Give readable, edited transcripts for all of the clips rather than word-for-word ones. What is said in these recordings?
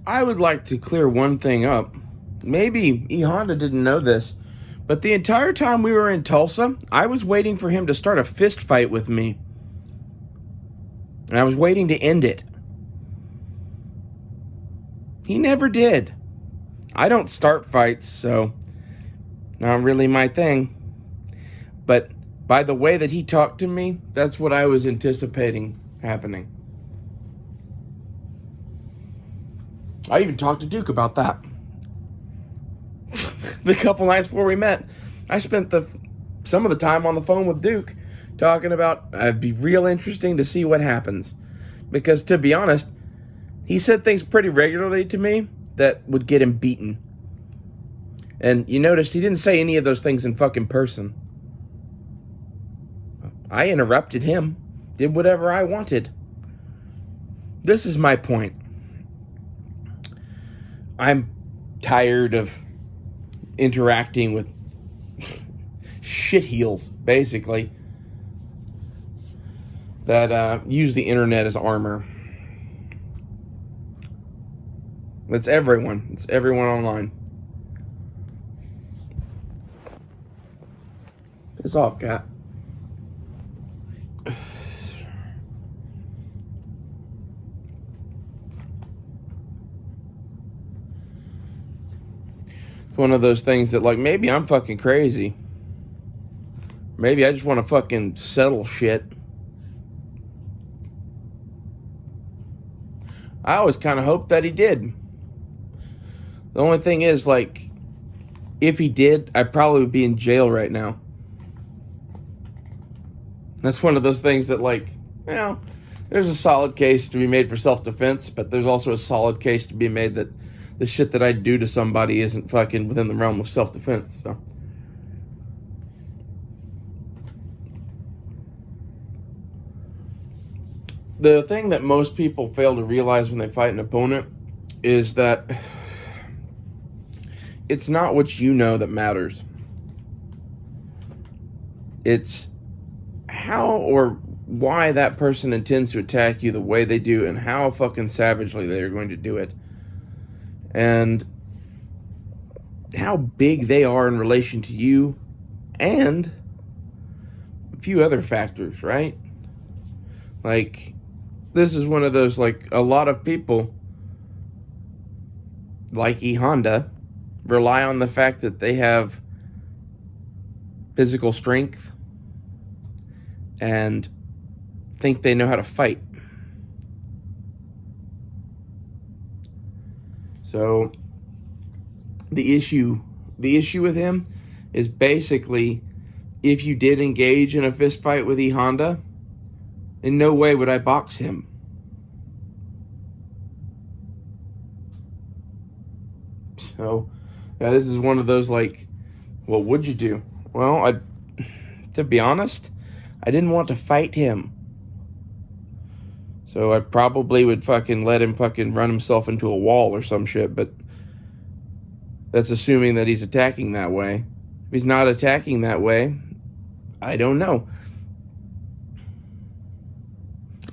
I would like to clear one thing up. Maybe E Honda didn't know this, but the entire time we were in Tulsa, I was waiting for him to start a fist fight with me. And I was waiting to end it. He never did. I don't start fights, so not really my thing. But by the way that he talked to me, that's what I was anticipating happening. I even talked to Duke about that. The couple nights before we met, I spent some of the time on the phone with Duke talking about it'd be real interesting to see what happens. Because to be honest, he said things pretty regularly to me that would get him beaten. And you noticed he didn't say any of those things in fucking person. I interrupted him, did whatever I wanted. This is my point. I'm tired of interacting with shitheels, basically, that use the internet as armor. It's everyone. It's everyone online. Piss off, cat. It's one of those things that, like, maybe I'm fucking crazy. Maybe I just want to fucking settle shit. I always kind of hoped that he did. The only thing is, like, if he did, I probably would be in jail right now. That's one of those things that, like, you know, there's a solid case to be made for self-defense, but there's also a solid case to be made that the shit that I do to somebody isn't fucking within the realm of self-defense, so. The thing that most people fail to realize when they fight an opponent is that it's not what you know that matters. It's how or why that person intends to attack you the way they do and how fucking savagely they are going to do it. And how big they are in relation to you and a few other factors, right? Like, this is one of those, like, a lot of people, like E Honda, rely on the fact that they have physical strength and think they know how to fight. So the issue with him is basically, if you did engage in a fist fight with E Honda, in no way would I box him. So, yeah, this is one of those, like, what would you do? Well, to be honest, I didn't want to fight him. So I probably would fucking let him fucking run himself into a wall or some shit, but that's assuming that he's attacking that way. If he's not attacking that way, I don't know.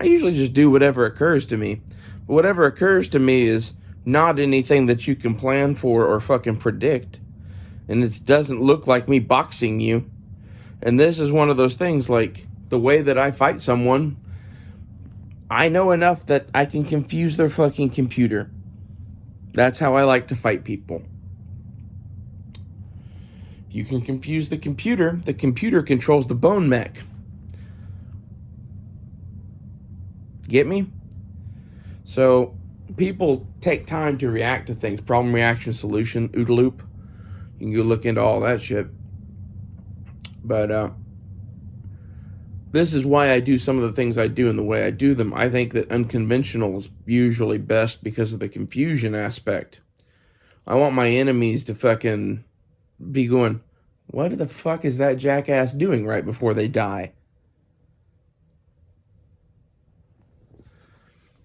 I usually just do whatever occurs to me. But whatever occurs to me is not anything that you can plan for or fucking predict. And it doesn't look like me boxing you. And this is one of those things, like, the way that I fight someone, I know enough that I can confuse their fucking computer. That's how I like to fight people. You can confuse the computer controls the bone mech. Get me? So, people take time to react to things. Problem, reaction, solution, OODA loop. You can go look into all that shit. But, this is why I do some of the things I do and the way I do them. I think that unconventional is usually best because of the confusion aspect. I want my enemies to fucking be going, what the fuck is that jackass doing right before they die?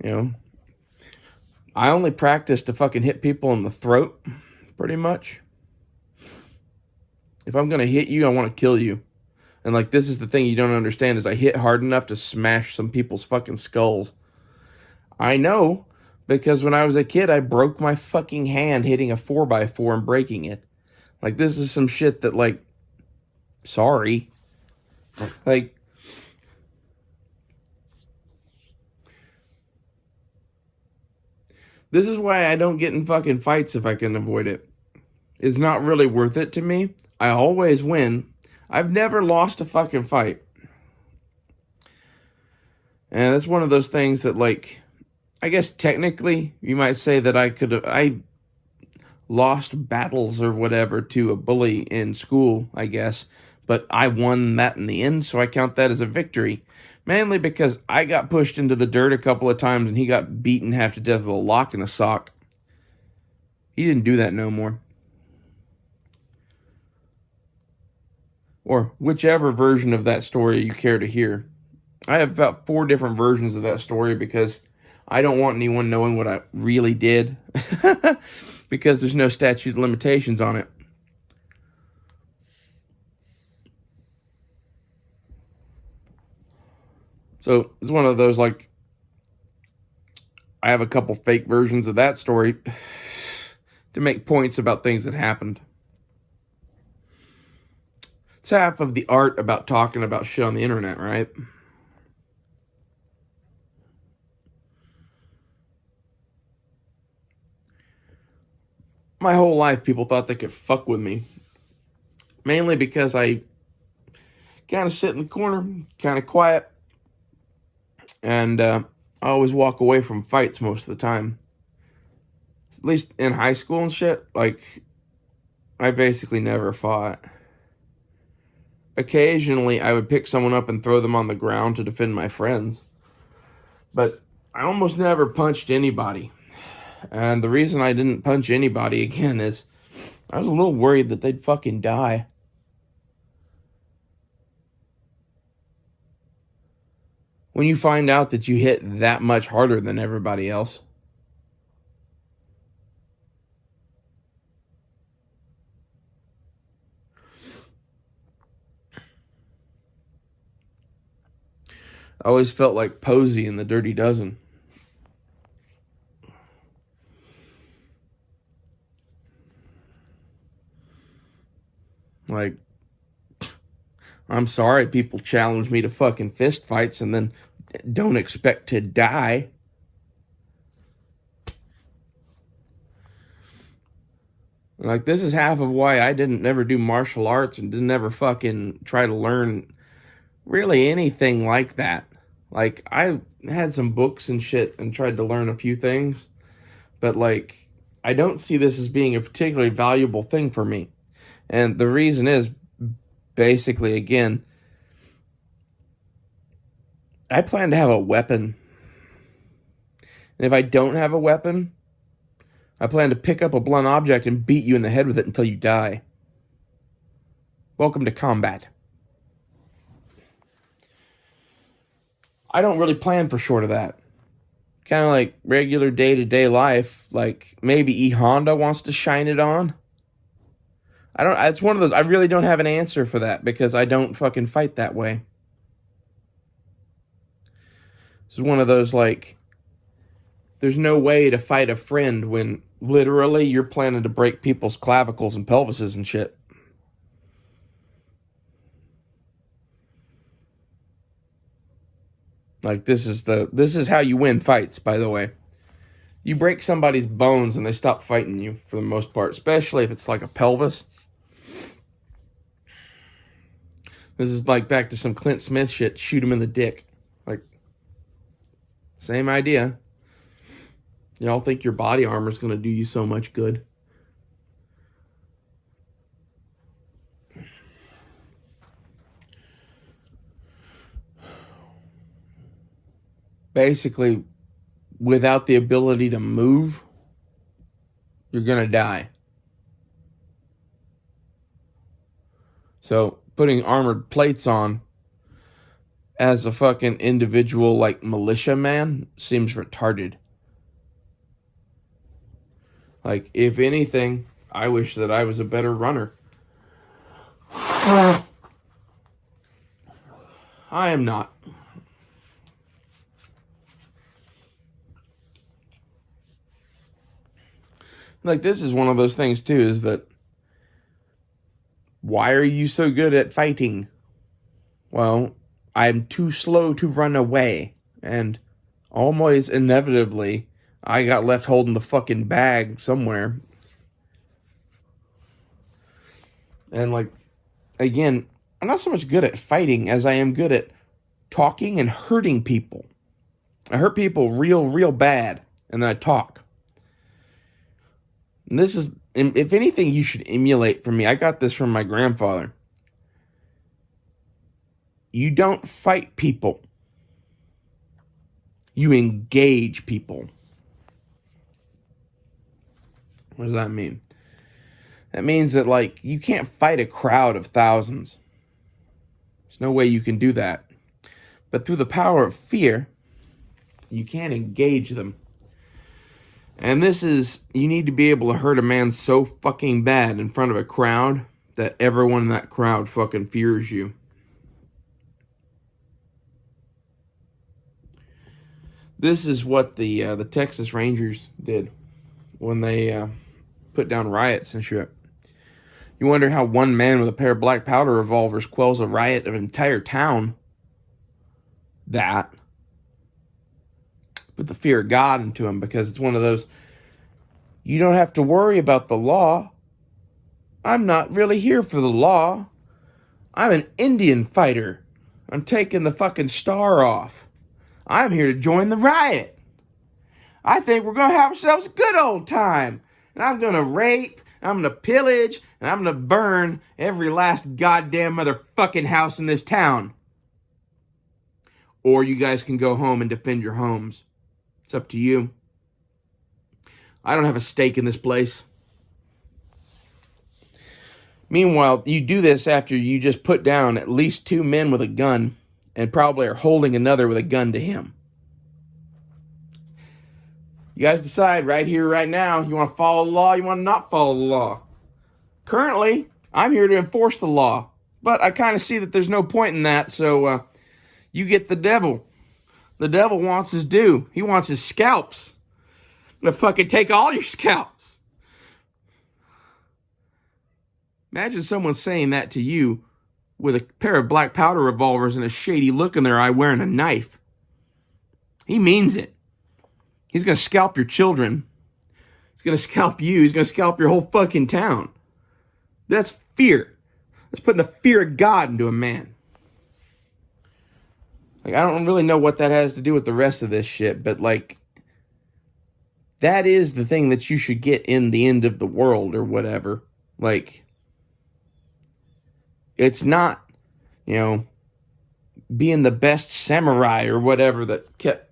You know? I only practice to fucking hit people in the throat, pretty much. If I'm gonna hit you, I want to kill you. And, like, this is the thing you don't understand, is I hit hard enough to smash some people's fucking skulls. I know Because when I was a kid, I broke my fucking hand hitting a 4x4 and breaking it. Like, this is some shit that, like, sorry. Like, this is why I don't get in fucking fights if I can avoid it. It's not really worth it to me. I always win. I've never lost a fucking fight. And that's one of those things that, like, I guess technically you might say that I lost battles or whatever to a bully in school, I guess. But I won that in the end, so I count that as a victory. Mainly because I got pushed into the dirt a couple of times and he got beaten half to death with a lock and a sock. He didn't do that no more. Or whichever version of that story you care to hear. I have about 4 different versions of that story because I don't want anyone knowing what I really did. Because there's no statute of limitations on it. So it's one of those, like, I have a couple fake versions of that story to make points about things that happened. It's half of the art about talking about shit on the internet, right? My whole life, people thought they could fuck with me. Mainly because I kind of sit in the corner, kind of quiet, and I always walk away from fights most of the time. At least in high school and shit, like, I basically never fought. Occasionally, I would pick someone up and throw them on the ground to defend my friends. But I almost never punched anybody. And the reason I didn't punch anybody again is I was a little worried that they'd fucking die. When you find out that you hit that much harder than everybody else. I always felt like Posey in The Dirty Dozen. Like, I'm sorry people challenge me to fucking fist fights and then don't expect to die. Like, this is half of why I didn't never do martial arts and didn't ever fucking try to learn really anything like that. Like, I had some books and shit and tried to learn a few things, but, like, I don't see this as being a particularly valuable thing for me. And the reason is, basically, again, I plan to have a weapon. And if I don't have a weapon, I plan to pick up a blunt object and beat you in the head with it until you die. Welcome to combat. I don't really plan for short of that. Kind of like regular day-to-day life, like maybe E Honda wants to shine it on. It's one of those, I really don't have an answer for that because I don't fucking fight that way. This is one of those, like, there's no way to fight a friend when literally you're planning to break people's clavicles and pelvises and shit. Like, this is how you win fights, by the way. You break somebody's bones and they stop fighting you for the most part, especially if it's like a pelvis. This is like back to some Clint Smith shit, shoot him in the dick. Like, same idea. Y'all think your body armor is going to do you so much good. Basically, without the ability to move, you're going to die. So, putting armored plates on as a fucking individual, like, militia man seems retarded. Like, if anything, I wish that I was a better runner. I am not. Like, this is one of those things, too, is that why are you so good at fighting? Well, I'm too slow to run away. And almost inevitably, I got left holding the fucking bag somewhere. And, like, again, I'm not so much good at fighting as I am good at talking and hurting people. I hurt people real bad, and then I talk. And this is, if anything, you should emulate from me. I got this from my grandfather. You don't fight people. You engage people. What does that mean? That means that, like, you can't fight a crowd of thousands. There's no way you can do that. But through the power of fear, you can engage them. And this is, you need to be able to hurt a man so fucking bad in front of a crowd that everyone in that crowd fucking fears you. This is what the Texas Rangers did when they put down riots and shit. You wonder how one man with a pair of black powder revolvers quells a riot of an entire town. That. Put the fear of God into him, because it's one of those, you don't have to worry about the law. I'm not really here for the law. I'm an Indian fighter. I'm taking the fucking star off. I'm here to join the riot. I think we're going to have ourselves a good old time. And I'm going to rape, I'm going to pillage, and I'm going to burn every last goddamn motherfucking house in this town. Or you guys can go home and defend your homes. It's up to you. I don't have a stake in this place. Meanwhile, you do this after you just put down at least 2 men with a gun and probably are holding another with a gun to him. You guys decide right here, right now. You want to follow the law, you want to not follow the law. Currently, I'm here to enforce the law. But I kind of see that there's no point in that, so you get the devil. The devil wants his due. He wants his scalps. I'm going to fucking take all your scalps. Imagine someone saying that to you with a pair of black powder revolvers and a shady look in their eye wearing a knife. He means it. He's going to scalp your children. He's going to scalp you. He's going to scalp your whole fucking town. That's fear. That's putting the fear of God into a man. Like, I don't really know what that has to do with the rest of this shit, but, like, that is the thing that you should get in the end of the world or whatever. Like, it's not, being the best samurai or whatever that kept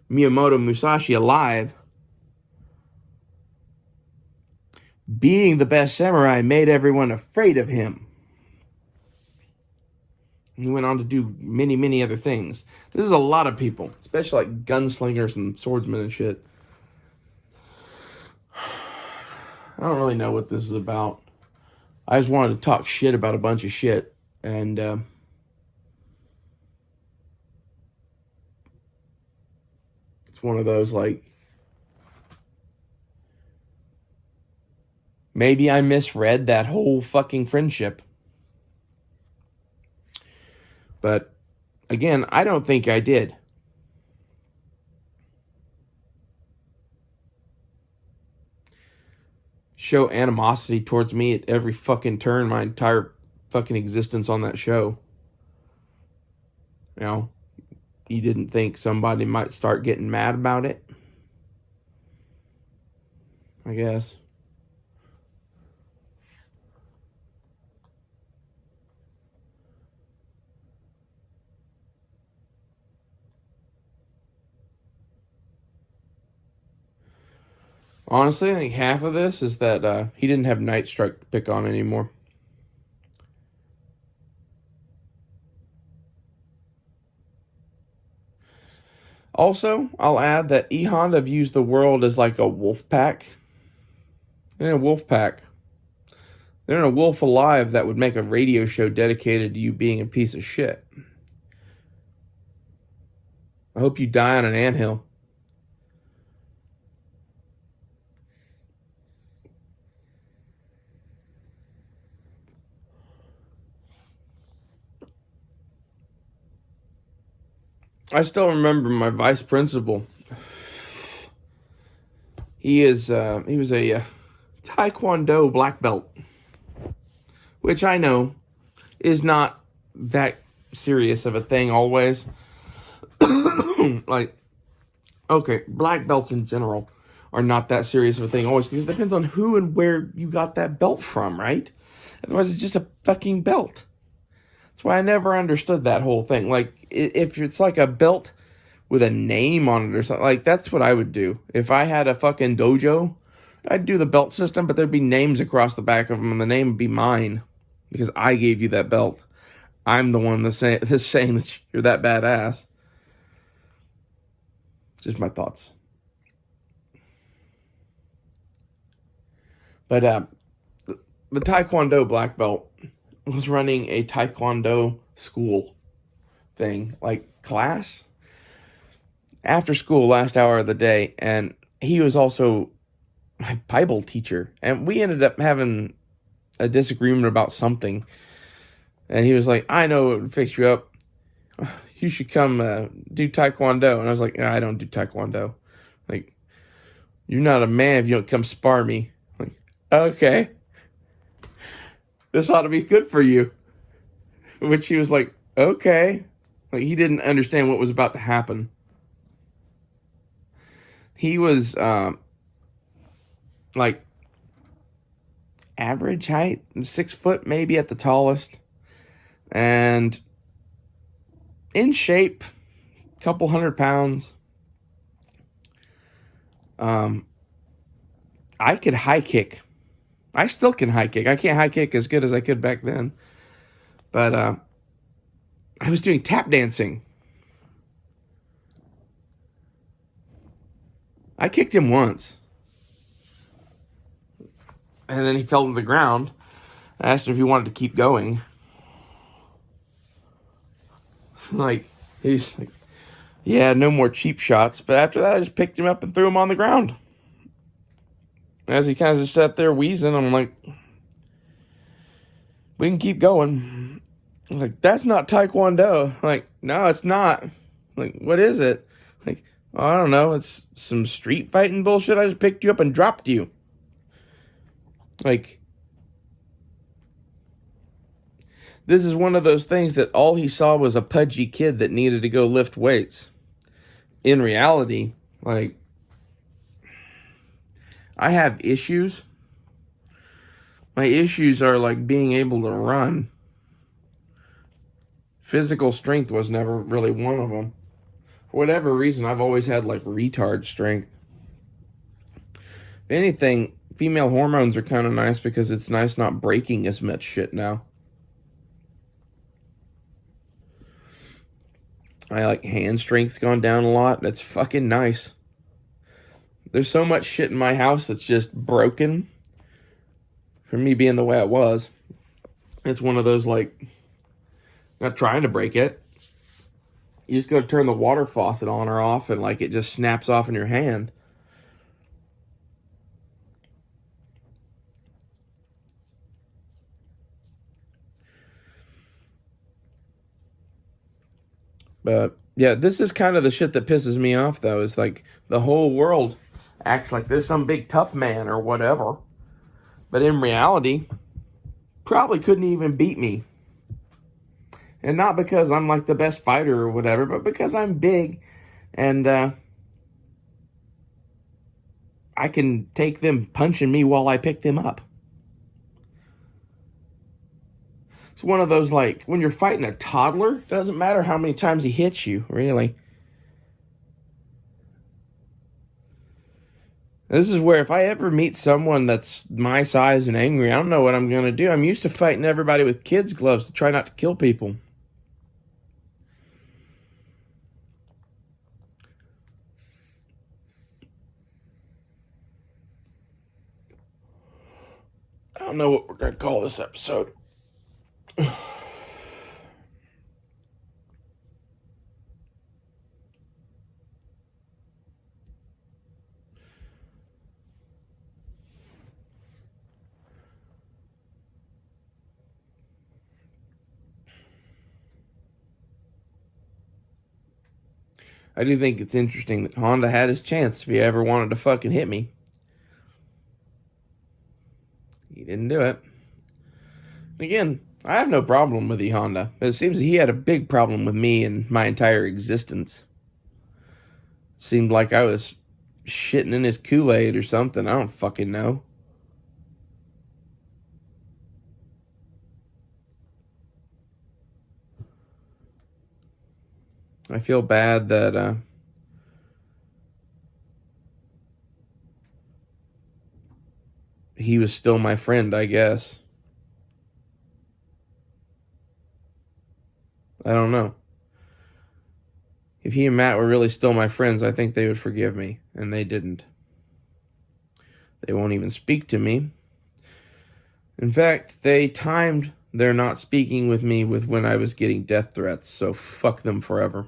Miyamoto Musashi alive. Being the best samurai made everyone afraid of him. He went on to do many other things. This is a lot of people, especially like gunslingers and swordsmen and shit. I don't really know what this is about. I just wanted to talk shit about a bunch of shit. And it's one of those, like, maybe I misread that whole fucking friendship. But, again, I don't think I did. Show animosity towards me at every fucking turn, my entire fucking existence on that show. You didn't think somebody might start getting mad about it? I guess. Honestly, I think half of this is that he didn't have Night Strike to pick on anymore. Also, I'll add that E-Honda views the world as like a wolf pack. They're in a wolf pack. They're in a wolf alive that would make a radio show dedicated to you being a piece of shit. I hope you die on an anthill. I still remember my vice principal. He was a Taekwondo black belt, which I know is not that serious of a thing always. Like, okay, black belts in general are not that serious of a thing always, because it depends on who and where you got that belt from, right? Otherwise, it's just a fucking belt. That's why I never understood that whole thing. Like, if it's like a belt with a name on it or something, like, that's what I would do. If I had a fucking dojo, I'd do the belt system, but there'd be names across the back of them, and the name would be mine because I gave you that belt. I'm the one that's saying that you're that badass. Just my thoughts. But the Taekwondo black belt was running a Taekwondo school thing, like class, after school, last hour of the day. And he was also my Bible teacher. And we ended up having a disagreement about something. And he was like, I know it would fix you up. You should come do Taekwondo. And I was like, I don't do Taekwondo. Like, you're not a man if you don't come spar me. Like, okay. This ought to be good for you. Which he was like, okay. Like, he didn't understand what was about to happen. He was like average height, 6 foot maybe at the tallest, and in shape, couple 100 pounds. I could high kick. I still can high kick. I can't high kick as good as I could back then, but I was doing tap dancing. I kicked him once, and then he fell to the ground. I asked him if he wanted to keep going. Like, he's like, yeah, no more cheap shots. But after that, I just picked him up and threw him on the ground. As he kind of just sat there wheezing, I'm like, we can keep going. I'm like, that's not Taekwondo. I'm like, no, it's not. I'm like, what is it? Like, oh, I don't know. It's some street fighting bullshit. I just picked you up and dropped you. Like, this is one of those things that all he saw was a pudgy kid that needed to go lift weights. In reality, like, I have issues. My issues are like being able to run. Physical strength was never really one of them. For whatever reason, I've always had like retard strength. If anything, female hormones are kind of nice because it's nice not breaking as much shit now. My like hand strength's gone down a lot. That's fucking nice. There's so much shit in my house that's just broken from me being the way I was. It's one of those, like, not trying to break it. You just go to turn the water faucet on or off and like it just snaps off in your hand. But yeah, this is kind of the shit that pisses me off, though. Is like the whole world acts like there's some big tough man or whatever. But in reality, probably couldn't even beat me. And not because I'm like the best fighter or whatever, but because I'm big and I can take them punching me while I pick them up. It's one of those, like, when you're fighting a toddler, doesn't matter how many times he hits you, really. This is where if I ever meet someone that's my size and angry, I don't know what I'm going to do. I'm used to fighting everybody with kids' gloves to try not to kill people. I don't know what we're going to call this episode. I do think it's interesting that Honda had his chance if he ever wanted to fucking hit me. He didn't do it. Again, I have no problem with the Honda, but it seems that he had a big problem with me and my entire existence. It seemed like I was shitting in his Kool-Aid or something. I don't fucking know. I feel bad that he was still my friend, I guess. I don't know. If he and Matt were really still my friends, I think they would forgive me, and they didn't. They won't even speak to me. In fact, they timed their not speaking with me with when I was getting death threats, so fuck them forever.